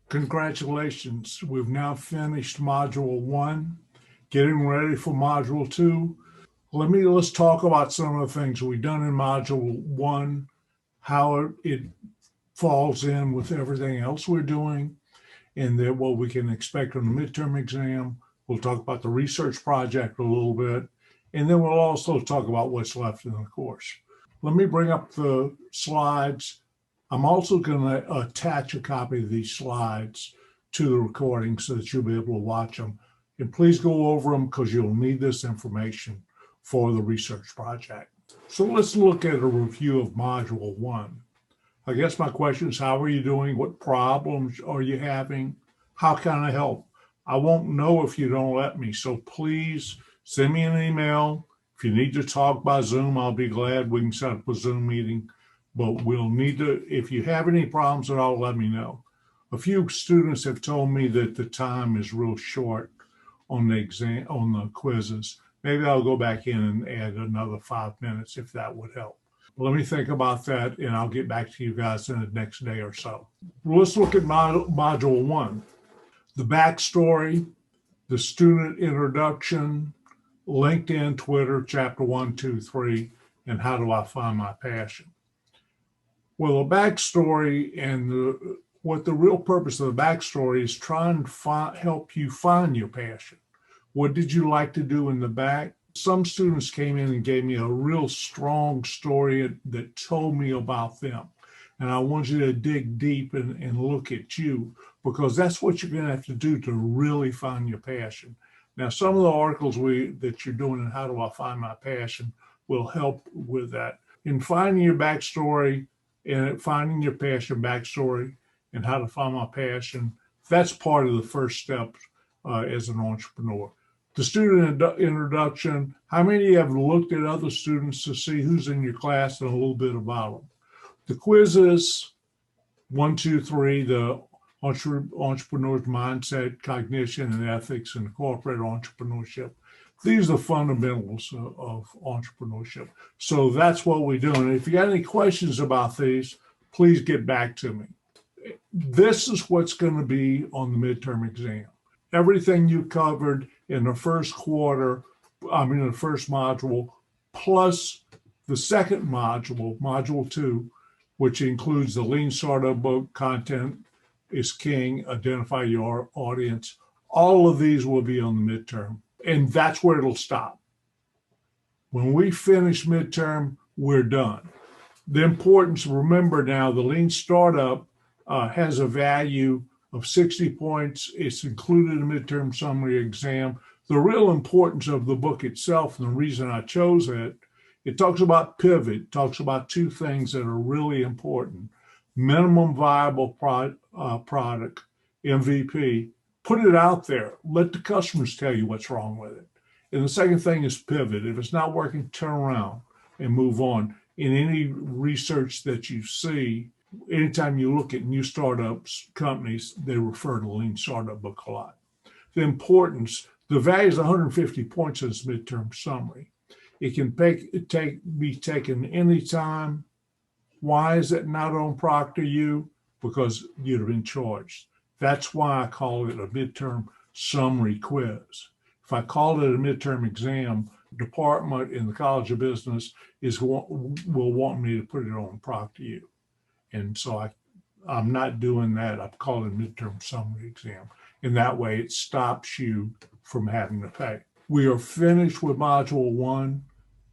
Congratulations, we've now finished Module 1, getting ready for Module 2. Let's talk about some of the things we've done in Module 1, how it falls in with everything else we're doing, and then what we can expect on the midterm exam. We'll talk about the research project a little bit, and then we'll also talk about what's left in the course. Let me bring up the slides. I'm also going to attach a copy of these slides to the recording so that you'll be able to watch them. And please go over them because you'll need this information for the research project. So let's look at a review of Module 1. I guess my question is, how are you doing? What problems are you having? How can I help? I won't know if you don't let me, so please send me an email. If you need to talk by Zoom, I'll be glad. We can set up a Zoom meeting. But we'll need to, if you have any problems at all, let me know. A few students have told me that the time is real short on the exam, on the quizzes. Maybe I'll go back in and add another 5 minutes if that would help. Let me think about that and I'll get back to you guys in the next day or so. Let's look at Module 1. The backstory, the student introduction, LinkedIn, Twitter, chapter 1, 2, 3, and how do I find my passion? Well, the backstory and what the real purpose of the backstory is trying to help you find your passion. What did you like to do in the back? Some students came in and gave me a real strong story that told me about them. And I want you to dig deep and look at you, because that's what you're going to have to do to really find your passion. Now, some of the articles that you're doing in How Do I Find My Passion will help with that. In finding your backstory, and finding your passion backstory and how to find my passion, that's part of the first steps as an entrepreneur. The student introduction, how many of you have looked at other students to see who's in your class and a little bit about them? The quizzes, 1, 2, 3, the entrepreneur's mindset, cognition, and ethics, and corporate entrepreneurship. These are the fundamentals of entrepreneurship. So that's what we do. And if you got any questions about these, please get back to me. This is what's going to be on the midterm exam. Everything you covered in the first the first module, plus the second module, Module 2, which includes the Lean Startup book, content is king, identify your audience. All of these will be on the midterm. And that's where it'll stop. When we finish midterm, we're done. The importance, remember now, the Lean Startup has a value of 60 points. It's included in the midterm summary exam. The real importance of the book itself, and the reason I chose it, it talks about pivot, it talks about two things that are really important. Minimum viable product, MVP. Put it out there. Let the customers tell you what's wrong with it. And the second thing is pivot. If it's not working, turn around and move on. In any research that you see, anytime you look at new startups, companies, they refer to the Lean Startup book a lot. The importance, the value is 150 points in this midterm summary. It can be taken anytime. Why is it not on ProctorU? Because you'd have been charged. That's why I call it a midterm summary quiz. If I called it a midterm exam, the department in the College of Business will want me to put it on ProctorU. And so I'm not doing that. I'm calling it a midterm summary exam. And that way it stops you from having to pay. We are finished with Module 1.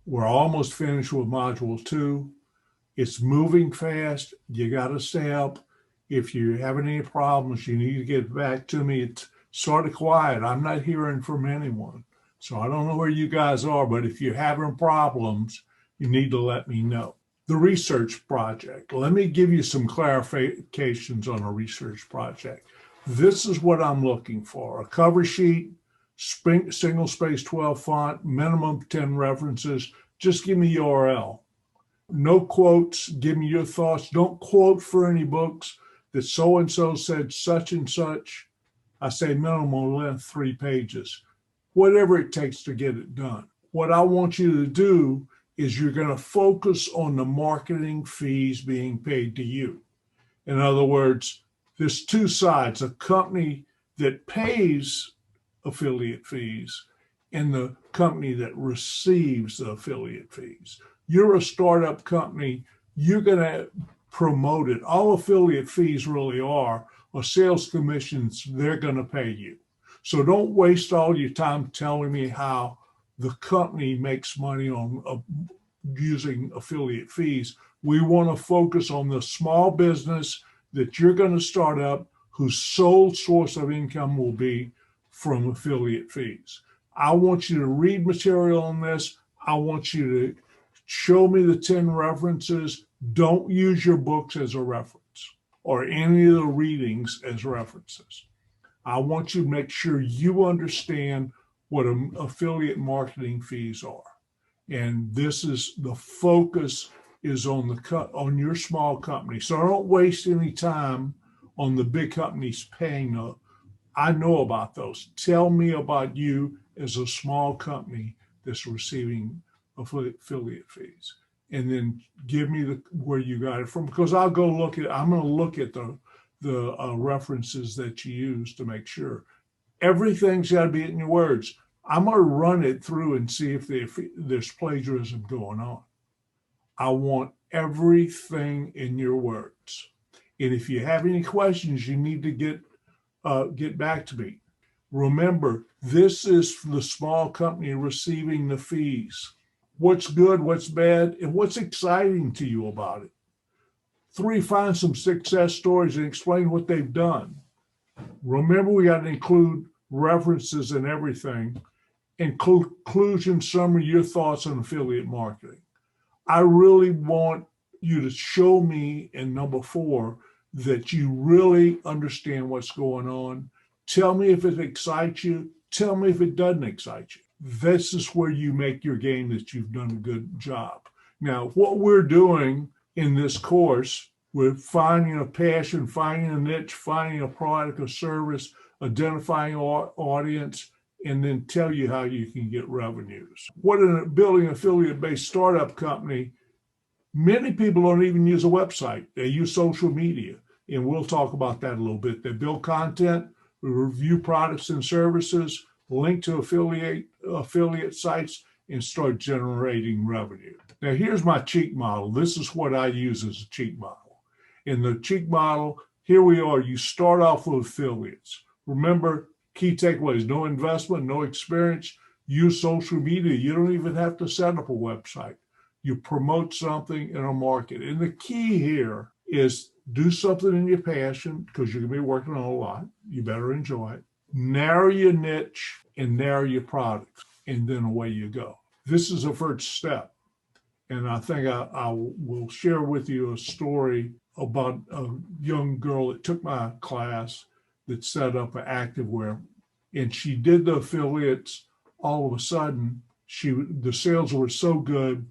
We're almost finished with Module 2. It's moving fast. You got to stay up. If you're having any problems, you need to get back to me. It's sort of quiet. I'm not hearing from anyone. So I don't know where you guys are, but if you're having problems, you need to let me know. The research project. Let me give you some clarifications on a research project. This is what I'm looking for. A cover sheet, single space 12 font, minimum 10 references. Just give me URL. No quotes. Give me your thoughts. Don't quote for any books that so-and-so said such and such. I say minimum length 3 pages. Whatever it takes to get it done. What I want you to do is you're going to focus on the marketing fees being paid to you. In other words, there's two sides, a company that pays affiliate fees and the company that receives the affiliate fees. You're a startup company, you're going to promote it. All affiliate fees really are sales commissions they're going to pay you. So don't waste all your time telling me how the company makes money on using affiliate fees. We want to focus on the small business that you're going to start up whose sole source of income will be from affiliate fees. I want you to read material on this. I want you to show me the 10 references. Don't use your books as a reference or any of the readings as references. I want you to make sure you understand what affiliate marketing fees are. And this is the focus is on your small company. So don't waste any time on the big companies paying. I know about those. Tell me about you as a small company that's receiving affiliate fees. And then give me where you got it from, because I'm going to look at the references that you use to make sure. Everything's got to be in your words. I'm going to run it through and see if there's plagiarism going on. I want everything in your words. And if you have any questions, you need to get back to me. Remember, this is the small company receiving the fees. What's good, what's bad, and what's exciting to you about it. 3, find some success stories and explain what they've done. Remember, we got to include references and everything. In conclusion, summary, your thoughts on affiliate marketing. I really want you to show me in number 4 that you really understand what's going on. Tell me if it excites you. Tell me if it doesn't excite you. This is where you make your game that you've done a good job. Now, what we're doing in this course, we're finding a passion, finding a niche, finding a product or service, identifying audience, and then tell you how you can get revenues. Building an affiliate-based startup company, many people don't even use a website. They use social media, and we'll talk about that a little bit. They build content, review products and services, link to affiliate sites, and start generating revenue. Now, here's my cheat model. This is what I use as a cheat model. In the cheat model, here we are. You start off with affiliates. Remember, key takeaways: no investment, no experience. Use social media. You don't even have to set up a website. You promote something in a market. And the key here is do something in your passion, because you're going to be working on a lot. You better enjoy it. Narrow your niche and narrow your products, and then away you go. This is the first step. And I think I will share with you a story about a young girl that took my class that set up an activewear, and she did the affiliates. All of a sudden, the sales were so good,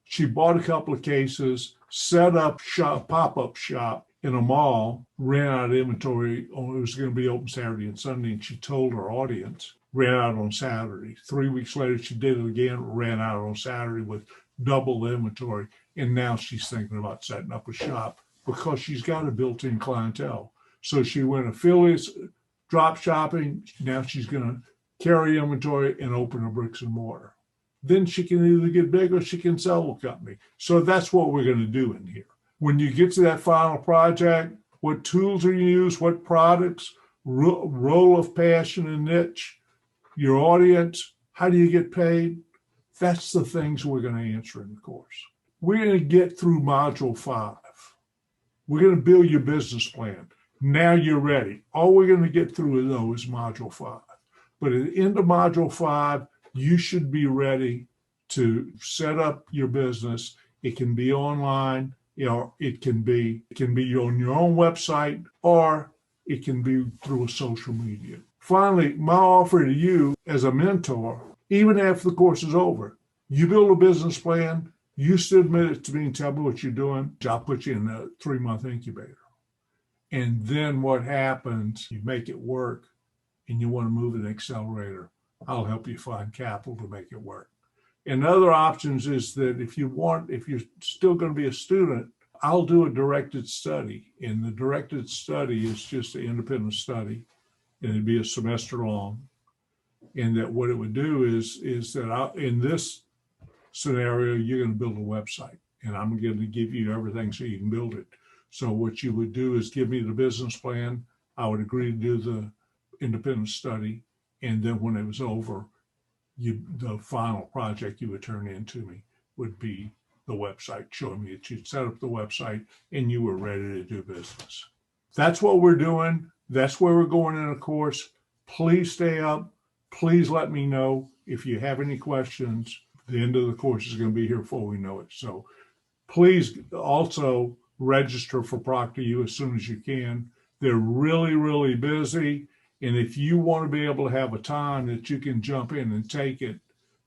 she bought a couple of cases, set up pop-up shop in a mall, ran out of inventory. It was going to be open Saturday and Sunday, and she told her audience, ran out on Saturday. 3 weeks later, she did it again, ran out on Saturday with double the inventory, and now she's thinking about setting up a shop because she's got a built-in clientele. So she went affiliates, drop shopping. Now she's going to carry inventory and open a bricks and mortar. Then she can either get big or she can sell the company. So that's what we're going to do in here. When you get to that final project, what tools are you use, what products, role of passion and niche, your audience, how do you get paid? That's the things we're going to answer in the course. We're going to get through module 5. We're going to build your business plan. Now you're ready. All we're going to get through, though, is module 5. But at the end of module 5, you should be ready to set up your business. It can be online, it can be on your own website, or it can be through a social media. Finally, my offer to you as a mentor, even after the course is over, you build a business plan, you submit it to me and tell me what you're doing. I'll put you in a 3-month incubator. And then what happens, you make it work and you want to move an accelerator, I'll help you find capital to make it work. And other options is that if you're still going to be a student, I'll do a directed study, and the directed study is just an independent study, and it'd be a semester long. And that what it would do is that in this scenario, you're going to build a website, and I'm going to give you everything so you can build it. So what you would do is give me the business plan. I would agree to do the independent study, and then when it was over, the final project you would turn in to me would be the website, showing me that you'd set up the website and you were ready to do business. That's what we're doing. That's where we're going in a course. Please stay up. Please let me know if you have any questions. The end of the course is going to be here before we know it. So please also register for ProctorU as soon as you can. They're really, really busy. And if you want to be able to have a time that you can jump in and take it,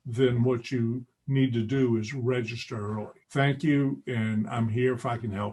then what you need to do is register early. Thank you, and I'm here if I can help.